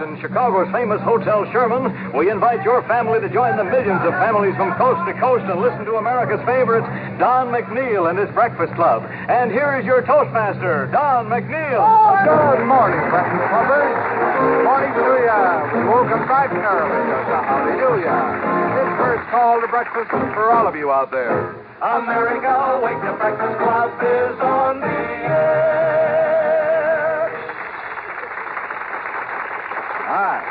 in Chicago's famous Hotel Sherman, we invite your family to join the millions of families from coast to coast and listen to America's favorite, Don McNeil and his Breakfast Club. And here is your Toastmaster, Don McNeil. Oh, good morning, Breakfast Clubbers. Good morning to you. We woke up bright and early. Hallelujah. This first call to breakfast is for all of you out there. America, wake the Breakfast Club is on the air. All right.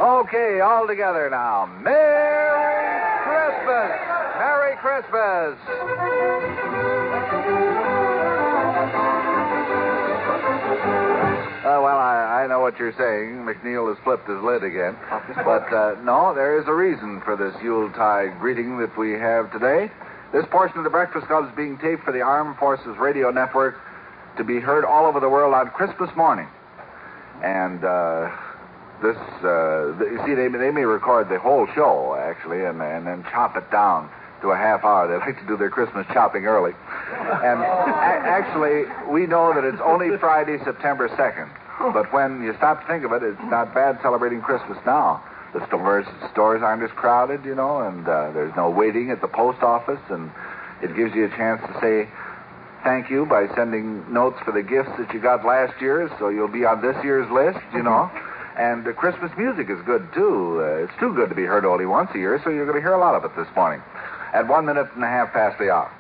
Okay, all together now. Merry Christmas! Merry Christmas! Well, I know what you're saying. McNeil has flipped his lid again. But, no, there is a reason for this Yuletide greeting that we have today. This portion of the Breakfast Club is being taped for the Armed Forces Radio Network to be heard all over the world on Christmas morning. And, you see, they may record the whole show, actually, and then chop it down to a half hour. They like to do their Christmas chopping early. And actually, we know that it's only Friday, September 2nd. But when you stop to think of it, it's not bad celebrating Christmas now. The stores aren't as crowded, you know, and there's no waiting at the post office, and it gives you a chance to say thank you by sending notes for the gifts that you got last year, so you'll be on this year's list, you know. And Christmas music is good, too. It's too good to be heard only once a year, so you're going to hear a lot of it this morning. At 1 minute and a half past the hour.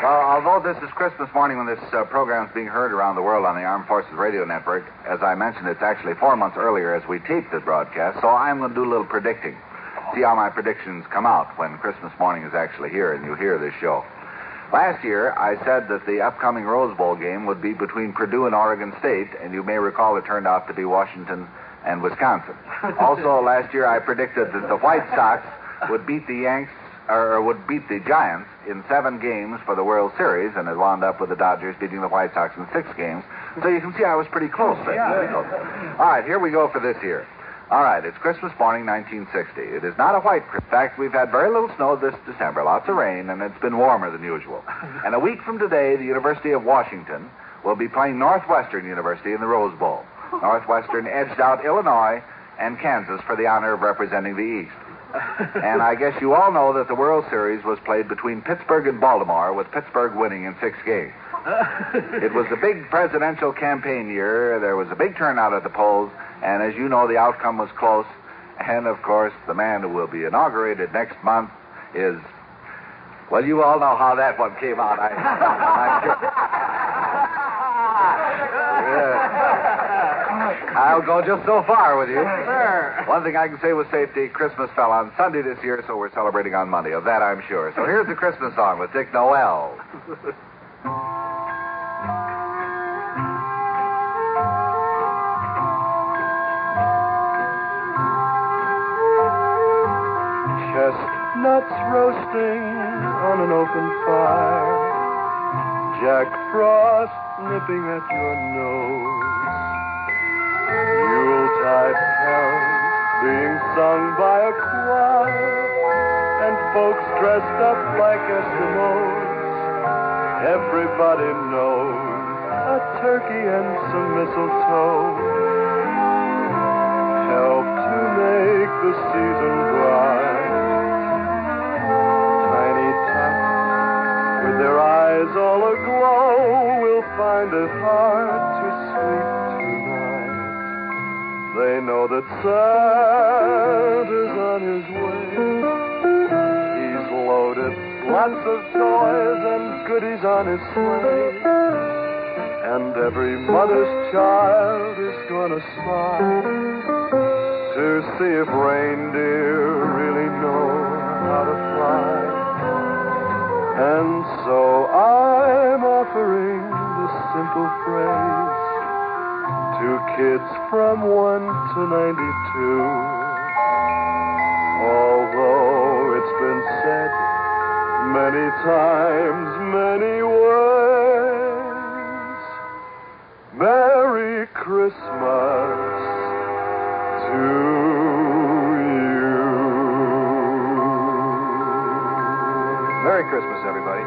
Although this is Christmas morning when this program is being heard around the world on the Armed Forces Radio Network, as I mentioned, it's actually 4 months earlier as we taped the broadcast, so I'm going to do a little predicting. See how my predictions come out when Christmas morning is actually here and you hear this show. Last year, I said that the upcoming Rose Bowl game would be between Purdue and Oregon State, and you may recall it turned out to be Washington and Wisconsin. Also, last year, I predicted that the White Sox would beat the would beat the Giants in 7 games for the World Series, and it wound up with the Dodgers beating the White Sox in 6 games. So you can see I was pretty close there. Yeah. All right, here we go for this year. All right, it's Christmas morning, 1960. It is not a white Christmas. In fact, we've had very little snow this December, lots of rain, and it's been warmer than usual. And a week from today, the University of Washington will be playing Northwestern University in the Rose Bowl. Northwestern edged out Illinois and Kansas for the honor of representing the East. And I guess you all know that the World Series was played between Pittsburgh and Baltimore, with Pittsburgh winning in 6 games. It was a big presidential campaign year. There was a big turnout at the polls, and as you know, the outcome was close. And, of course, the man who will be inaugurated next month is... Well, you all know how that one came out. I'm sure. I'll go just so far with you. Sure. One thing I can say with safety, Christmas fell on Sunday this year, so we're celebrating on Monday. Of that, I'm sure. So here's the Christmas song with Dick Noel. Chestnuts roasting on an open fire, Jack Frost nipping at your nose, Yuletide carols being sung by a choir, and folks dressed up like Eskimos. Everybody knows a turkey and some mistletoe help to make the season bright. Tiny tots with their eyes all aglow will find it hard to sleep tonight. They know that Santa's on his way. He's loaded lots of toys and goodies on his sleigh. And every mother's child is gonna spy to see if reindeer really know how to fly. And so I'm offering this simple phrase to kids from 1 to 92. Although it's been said many times, many ways, Merry Christmas to you. Merry Christmas, everybody.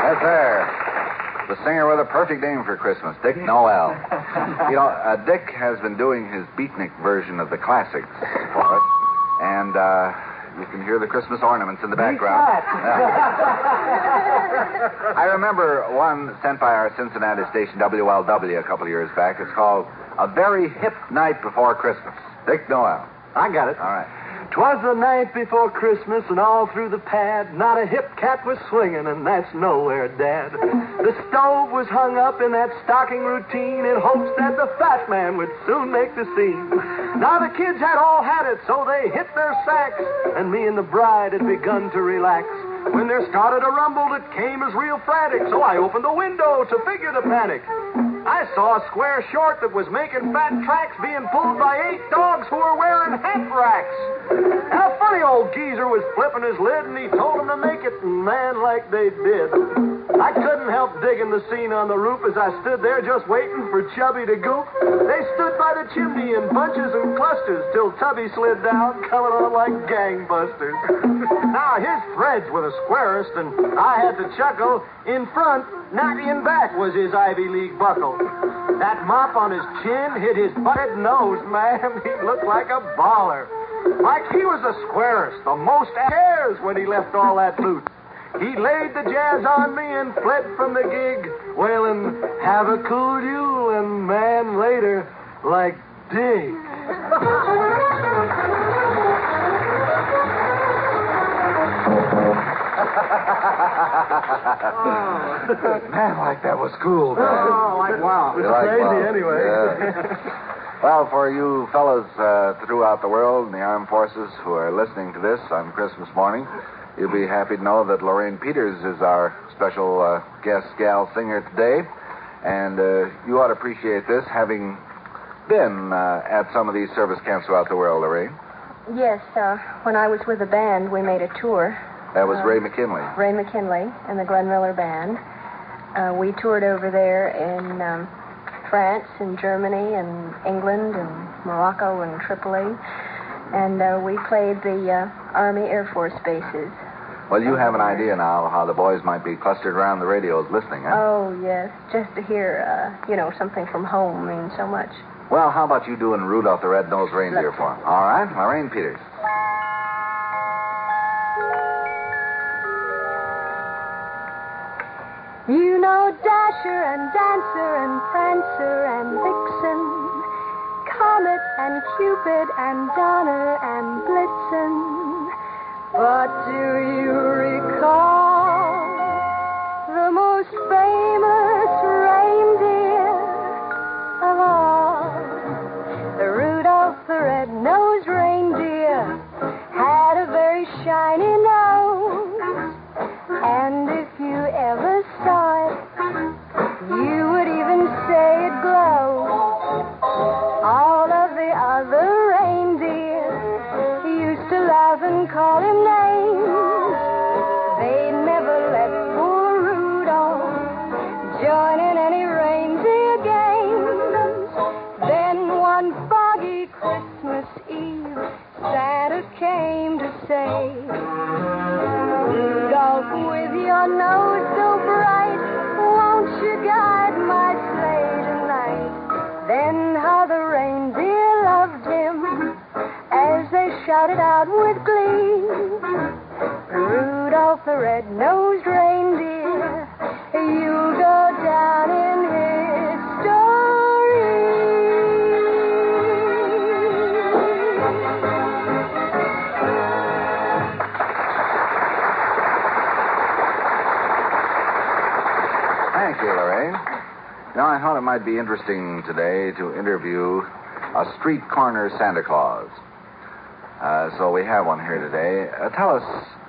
That's there. The singer with a perfect name for Christmas, Dick Noel. You know, Dick has been doing his beatnik version of the classics for us. And you can hear the Christmas ornaments in the background. I remember one sent by our Cincinnati station, WLW, a couple of years back. It's called A Very Hip Night Before Christmas. Dick Noel. I got it. All right. 'Twas the night before Christmas, and all through the pad, not a hip cat was swinging, and that's nowhere, Dad. The stove was hung up in that stocking routine in hopes that the fat man would soon make the scene. Now the kids had all had it, so they hit their sacks, and me and the bride had begun to relax. When there started a rumble that came as real frantic, so I opened the window to figure the panic. I saw a square short that was making fat tracks being pulled by 8 dogs who were wearing hat racks. And a funny old geezer was flipping his lid, and he told them to make it, and man, like they did. I couldn't help digging the scene on the roof as I stood there just waiting for Chubby to goof. They stood by the chimney in bunches and clusters till Tubby slid down, coming on like gangbusters. Now, his threads were the squarest, and I had to chuckle. In front, not in back, was his Ivy League buckle. That mop on his chin hit his butted nose, man. He looked like a baller. Like he was the squarest, the most cares when he left all that loot. He laid the jazz on me and fled from the gig, wailing, "Have a cool Yule," and man, later, like, dig. Man, like that was cool, man. Oh, like, wow. It was crazy anyway. Yeah. Well, for you fellows throughout the world in the armed forces who are listening to this on Christmas morning, you'll be happy to know that Lorraine Peters is our special guest gal singer today. And you ought to appreciate this, having been at some of these service camps throughout the world, Lorraine. Yes, when I was with the band, we made a tour. That was Ray McKinley. Ray McKinley and the Glenn Miller Band. We toured over there in France and Germany and England and Morocco and Tripoli. And we played the Army Air Force bases. Well, you have an idea now how the boys might be clustered around the radios listening, huh? Oh, yes. Just to hear, something from home means so much. Well, how about you doing Rudolph the Red-Nosed Reindeer for him? All right, Lorraine Peters. You know Dasher and Dancer and Prancer and Vixen, Comet and Cupid and Donner and Blitzen. But do you recall the most famous reindeer of all? The Rudolph the Red-Nosed Reindeer had a very shiny nose. And if you ever saw it, you would even say it glowed. All of the other reindeer used to laugh and call him names. shouted out with glee, Rudolph the red-nosed reindeer, you'll go down in history. Thank you, Lorraine. Now, I thought it might be interesting today to interview a street corner Santa Claus. So we have one here today. Tell us,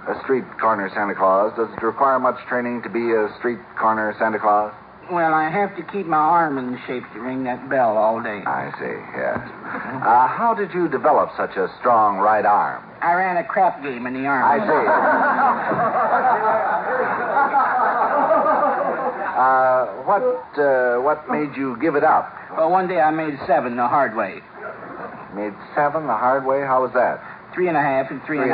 a street corner Santa Claus, does it require much training to be a street corner Santa Claus? Well, I have to keep my arm in shape to ring that bell all day. I see, yes. How did you develop such a strong right arm? I ran a crap game in the army. I see. What made you give it up? Well, one day I made 7 the hard way. Made 7 the hard way? How was that? 3.5 and 3.5.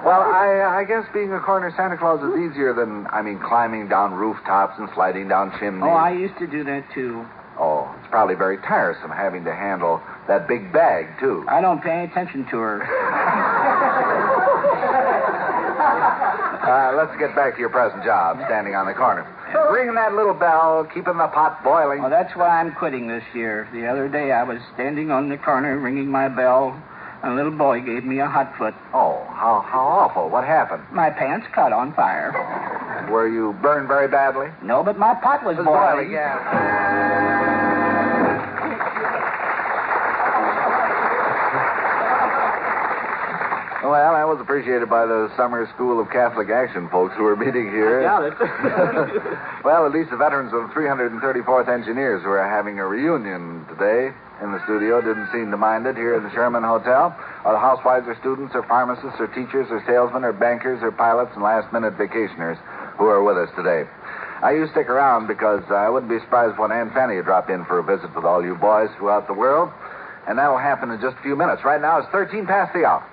Well, I guess being a corner Santa Claus is easier than, climbing down rooftops and sliding down chimneys. Oh, I used to do that, too. Oh, it's probably very tiresome having to handle that big bag, too. I don't pay any attention to her. Let's get back to your present job, standing on the corner. Ringing that little bell, keeping the pot boiling. Well, that's why I'm quitting this year. The other day I was standing on the corner ringing my bell, and a little boy gave me a hot foot. Oh, how awful. What happened? My pants caught on fire. Were you burned very badly? No, but my pot was boiling. Yeah. Well, that was appreciated by the Summer School of Catholic Action folks who were meeting here. I doubt it. Well, at least the veterans of 334th Engineers who are having a reunion today in the studio didn't seem to mind it here at the Sherman Hotel. Or the housewives or students or pharmacists or teachers or salesmen or bankers or pilots and last-minute vacationers who are with us today. You stick around because I wouldn't be surprised when Aunt Fanny would drop in for a visit with all you boys throughout the world. And that'll happen in just a few minutes. Right now it's 13 past the hour.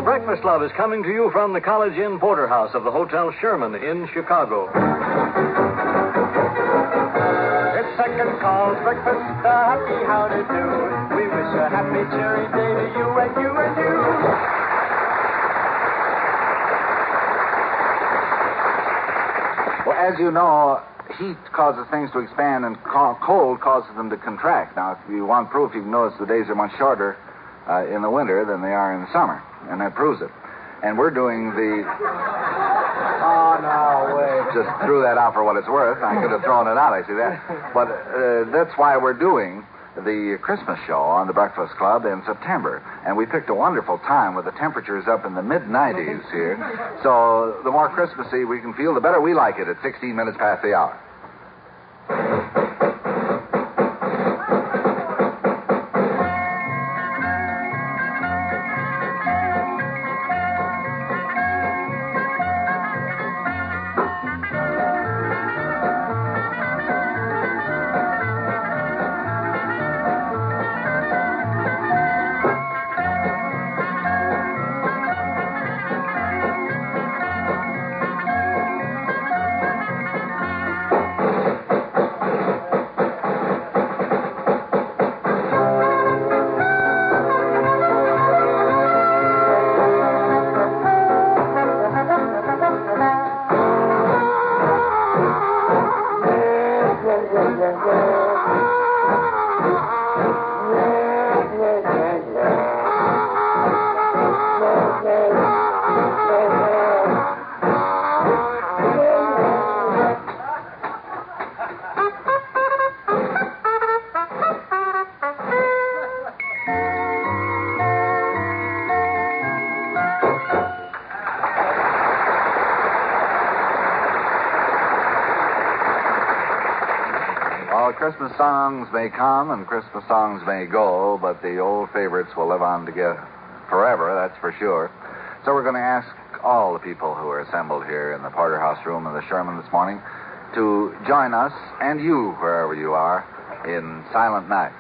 Breakfast Club is coming to you from the College Inn Porterhouse of the Hotel Sherman in Chicago. It's second call's breakfast, a happy how to do. We wish a happy, cheery day to you and you and you. Well, as you know, heat causes things to expand and cold causes them to contract. Now, if you want proof, you can notice the days are much shorter in the winter than they are in the summer, and that proves it. And we're doing the... Oh, no, wait. Just threw that out for what it's worth. I could have thrown it out, I see that. But that's why we're doing the Christmas show on the Breakfast Club in September. And we picked a wonderful time with the temperatures up in the mid-90s here. So the more Christmassy we can feel, the better we like it at 16 minutes past the hour. Christmas songs may come and Christmas songs may go, but the old favorites will live on together forever, that's for sure. So we're going to ask all the people who are assembled here in the Porterhouse Room of the Sherman this morning to join us, and you, wherever you are, in Silent Night.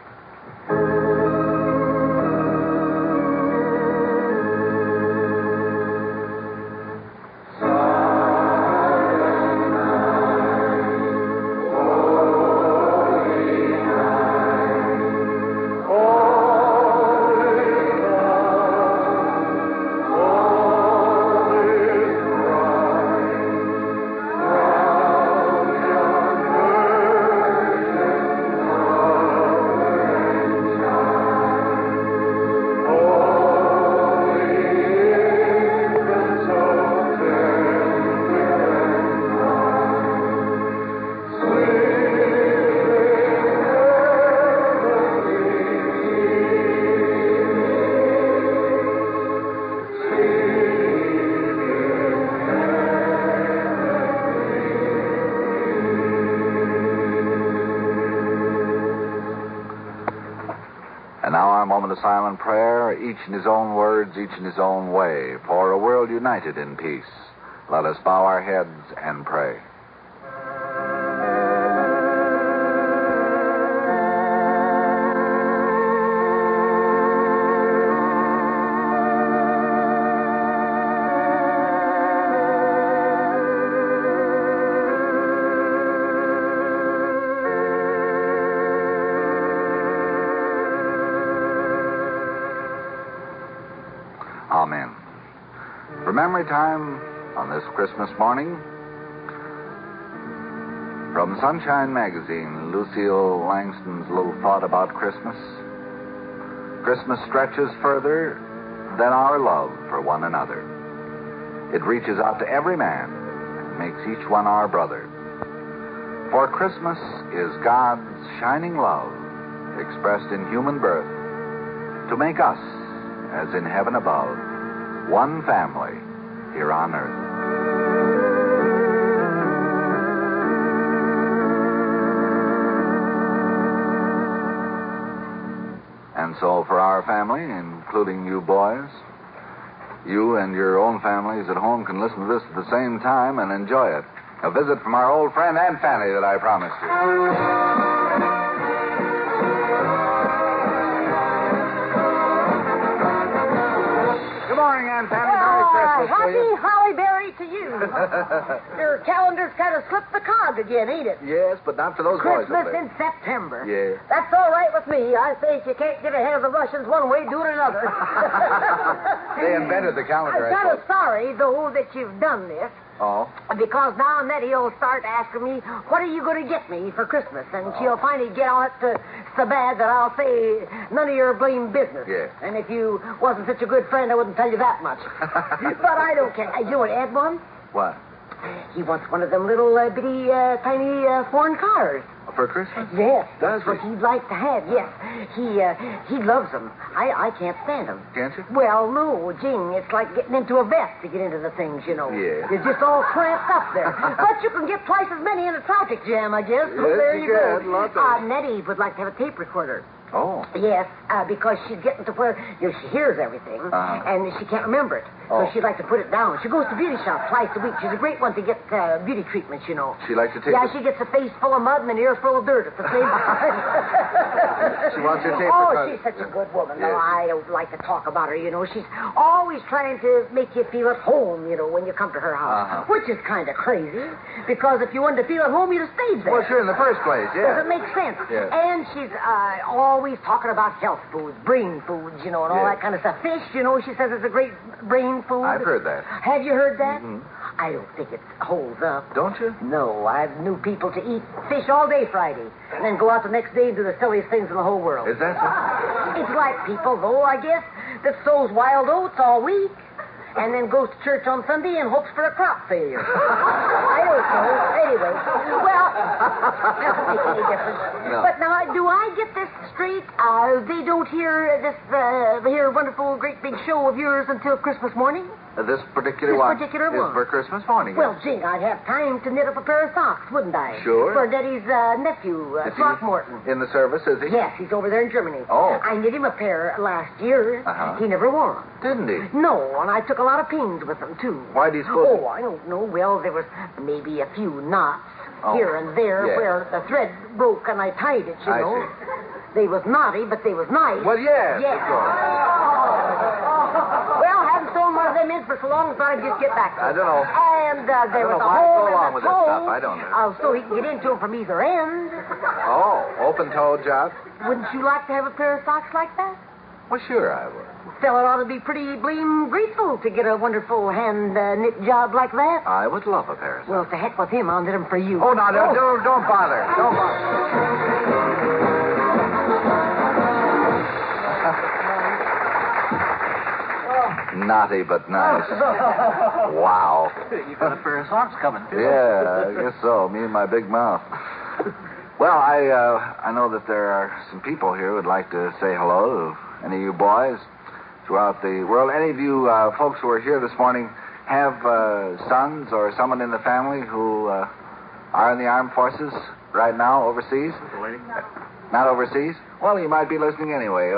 And now our moment of silent prayer, each in his own words, each in his own way, for a world united in peace. Let us bow our heads and pray. Amen. For memory time on this Christmas morning, from Sunshine Magazine, Lucille Langston's little thought about Christmas. Christmas stretches further than our love for one another. It reaches out to every man and makes each one our brother. For Christmas is God's shining love expressed in human birth to make us, as in heaven above, one family here on earth. And so for our family, including you boys, you and your own families at home can listen to this at the same time and enjoy it. A visit from our old friend Aunt Fanny that I promised you. Happy Hollyberry to you. Your calendar's kind of slipped the cog again, ain't it? Yes, but not for those boys. Christmas in September. Yeah. That's all right with me. I say if you can't get ahead of the Russians one way, do it another. They invented the calendar, I'm kind of sorry, though, that you've done this. Oh? Because now and then he'll start asking me, what are you going to get me for Christmas? And she'll finally get on it so bad that I'll say, none of your blame business. Yes. And if you wasn't such a good friend, I wouldn't tell you that much. But I don't care. You know what Ed wants? What? He wants one of them little bitty, tiny foreign cars. For Christmas? Yes. Does that's what he'd like to have, yes. He loves them. I can't stand them. Can't you? Well, no, Jing, it's like getting into a vest to get into the things, you know. Yeah. You're just all cramped up there. But you can get twice as many in a traffic jam, I guess. So Yes, there you you go. can. Lots of them. Nettie would like to have a tape recorder. Oh. Yes, because she's getting to where she hears everything, and she can't remember it. Oh. So she'd like to put it down. She goes to beauty shop twice a week. She's a great one to get beauty treatments, you know. She likes to take Yeah, she gets a face full of mud and an ear full of dirt at the same time. She wants her tape Oh, recorder. she's such a good woman. Yes. No, I don't like to talk about her, you know. She's always trying to make you feel at home, you know, when you come to her house. Which is kind of crazy, because if you wanted to feel at home, you'd have stayed there. Well, sure, in the first place, yeah. Does it make sense? Yes. And she's always talking about health foods, brain foods, you know, and all Yes. that kind of stuff. Fish, you know, she says it's a great brain food. I've heard that. Have you heard that? Mm-hmm. I don't think it holds up. Don't you? No, I've knew people to eat fish all day Friday and then go out the next day and do the silliest things in the whole world. Is that so? It's like people, though, I guess, that sows wild oats all week and then goes to church on Sunday and hopes for a crop failure. I don't know. Anyway, well, doesn't make any difference. No. But now, do I get this straight? They don't hear this here wonderful, great big show of yours until Christmas morning? This particular one particular is one. for Christmas morning. Well, yes. Jing, I'd have time to knit up a pair of socks, wouldn't I? Sure. For Daddy's nephew, Is he Throckmorton. in the service, is he? Yes, he's over there in Germany. Oh. I knit him a pair last year. Uh-huh. He never wore them. Didn't he? No, and I took a lot of pains with them, too. Why do you suppose... Oh, I don't know. Well, there was maybe a few knots here and there yes. where the thread broke and I tied it, you I know. see. They was knotty, but they was nice. Well, yes, Yes. of course. Well, I haven't sewn one of them in for so long, so I'd just get back to I it. don't know. And there I was don't know a why I hole go in along the with that toe. stuff. I don't know. So he can get into them from either end. Oh, open-toed job? Wouldn't you like to have a pair of socks like that? Well, sure I would. Fella ought to be pretty bleem grateful to get a wonderful hand-knit job like that. I would love a pair of socks. Well, to heck with him, I'll knit them for you. Oh, no, don't bother. Don't bother. Naughty but nice. Wow. You got a pair of socks coming, too. Yeah, I guess so. Me and my big mouth. Well, I know that there are some people here who'd like to say hello to any of you boys throughout the world. Any of you folks who are here this morning have sons or someone in the family who are in the armed forces right now overseas? Not overseas? Well, you might be listening anyway.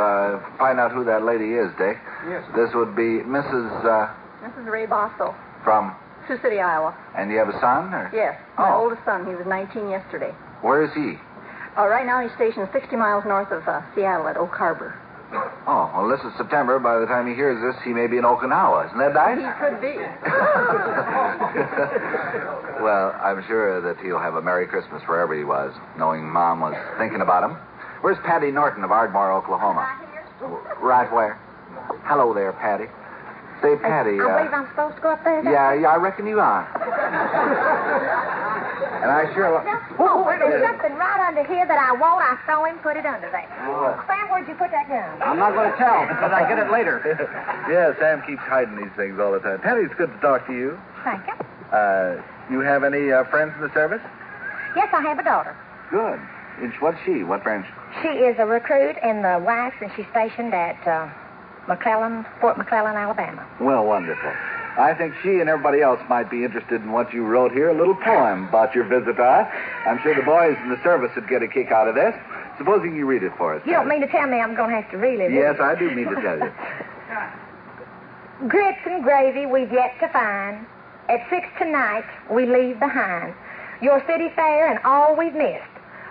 Find out who that lady is, Dick. Yes. This would be Mrs. This is Ray Bossel, from... Sioux City, Iowa. And you have a son? Or? Yes, my Oh. oldest son. He was 19 yesterday. Where is he? Right now he's stationed 60 miles north of Seattle at Oak Harbor. Oh, well, this is September. By the time he hears this, he may be in Okinawa. Isn't that nice? He could be. Well, I'm sure that he'll have a Merry Christmas wherever he was, knowing Mom was thinking about him. Where's Patty Norton of Ardmore, Oklahoma? Right where? Hello there, Patty. Say, Patty. I believe I'm supposed to go up there. Yeah, I reckon you are. And I sure... There's something right under here that I want. I saw him put it under there. Sam, where'd you put that gun? I'm not going to tell, because I get it later. Yeah, Sam keeps hiding these things all the time. Patty, it's good to talk to you. Thank you. You have any friends in the service? Yes, I have a daughter. Good. What's she? What branch? She is a recruit in the WACS, and she's stationed at Fort McClellan, Alabama. Well, wonderful. I think she and everybody else might be interested in what you wrote here, a little poem about your visit to us. I'm sure the boys in the service would get a kick out of this. Supposing you read it for us. You don't mean to tell me I'm going to have to relive it? Yes, I do mean to tell you. Grits and gravy we've yet to find. At 6 tonight we leave behind your city fair and all we've missed.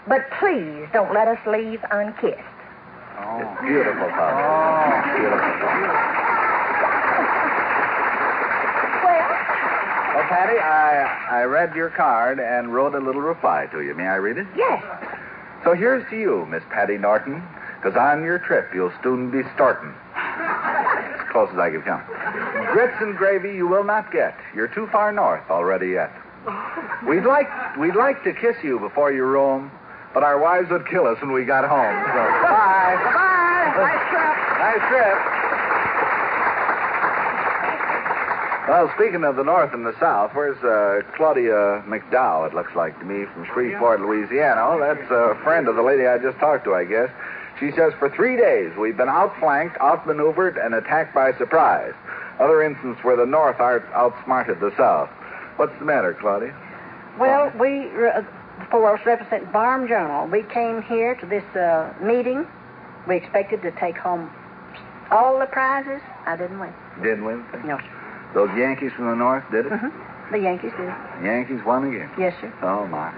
But please don't let us leave unkissed. Oh, it's beautiful, Father. Oh, beautiful. Well, Patty, I read your card and wrote a little reply to you. May I read it? Yes. So here's to you, Miss Patty Norton, because on your trip you'll soon be starting. As close as I can come. Grits and gravy you will not get. You're too far north already yet. We'd like to kiss you before you roam, but our wives would kill us when we got home. So, bye. Bye-bye. Nice trip. Nice trip. Well, speaking of the North and the South, where's Claudia McDowell, it looks like to me, from Shreveport, Louisiana? Oh, that's a friend of the lady I just talked to, I guess. She says, for 3 days, we've been outflanked, outmaneuvered, and attacked by surprise. Other instance where the North outsmarted the South. What's the matter, Claudia? Well, we, for us representing Farm Journal, we came here to this meeting. We expected to take home all the prizes. I didn't win. Didn't win? No, sir. Those Yankees from the North did it? The Yankees did. Yankees won again? Yes, sir. Oh, my.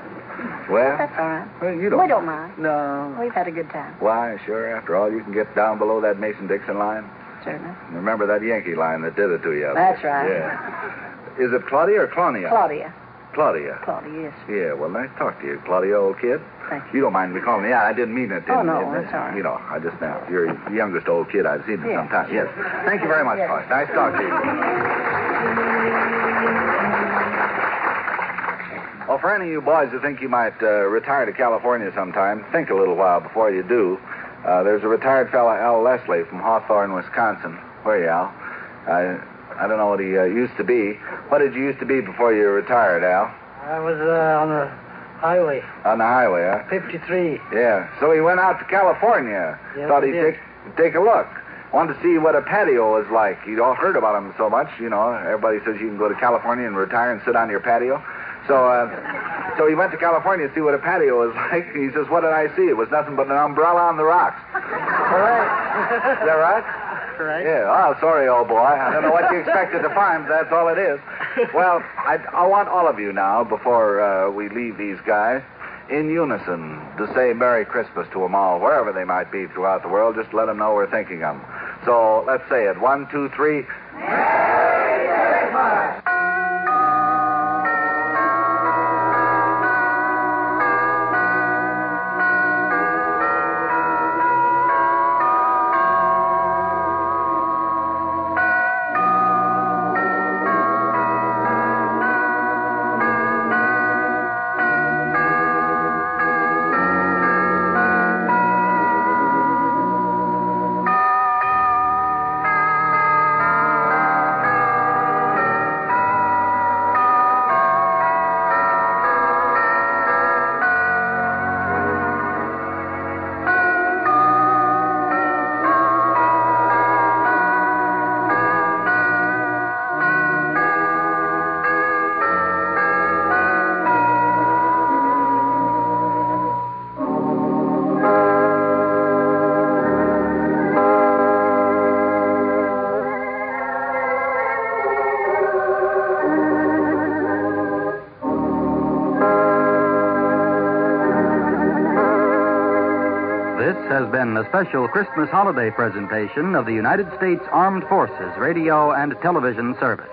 Well, That's all right. Well, you don't. We don't mind. No. We've had a good time. Why, sure, after all, you can get down below that Mason-Dixon line. Certainly. Remember that Yankee line that did it to you out That's there? right. Yeah. Is it Claudia or Claudia? Claudia. Claudia. Claudia, yes. Yeah, well, nice to talk to you, Claudia, old kid. Thank You don't mind me calling you? Yeah, I didn't mean it. Oh, no, that's all right. You know, I just now. You're the youngest old kid I've seen in Yeah. some time. Yes. Thank you very much, Claudia. Nice to talk to you. Well, for any of you boys who think you might retire to California sometime, think a little while before you do. There's a retired fella, Al Leslie, from Hawthorne, Wisconsin. Where are you, Al? I don't know what he used to be. What did you used to be before you retired, Al? I was on the highway, On the highway, huh? 53. Yeah. So he went out to California. Yes, Thought he he'd did. take a look. wanted to see what a patio was like. You'd all heard about them so much, you know. Everybody says you can go to California and retire and sit on your patio. So he went to California to see what a patio was like. He says, what did I see? It was nothing but an umbrella on the rocks. Correct. Is that right? Correct. Yeah. Oh, sorry, old boy. I don't know what you expected to find, but that's all it is. Well, I want all of you now, before we leave these guys, in unison to say Merry Christmas to them all, wherever they might be throughout the world. Just let them know we're thinking of them. So let's say it. 1, 2, 3. Merry Christmas! This has been a special Christmas holiday presentation of the United States Armed Forces Radio and Television Service.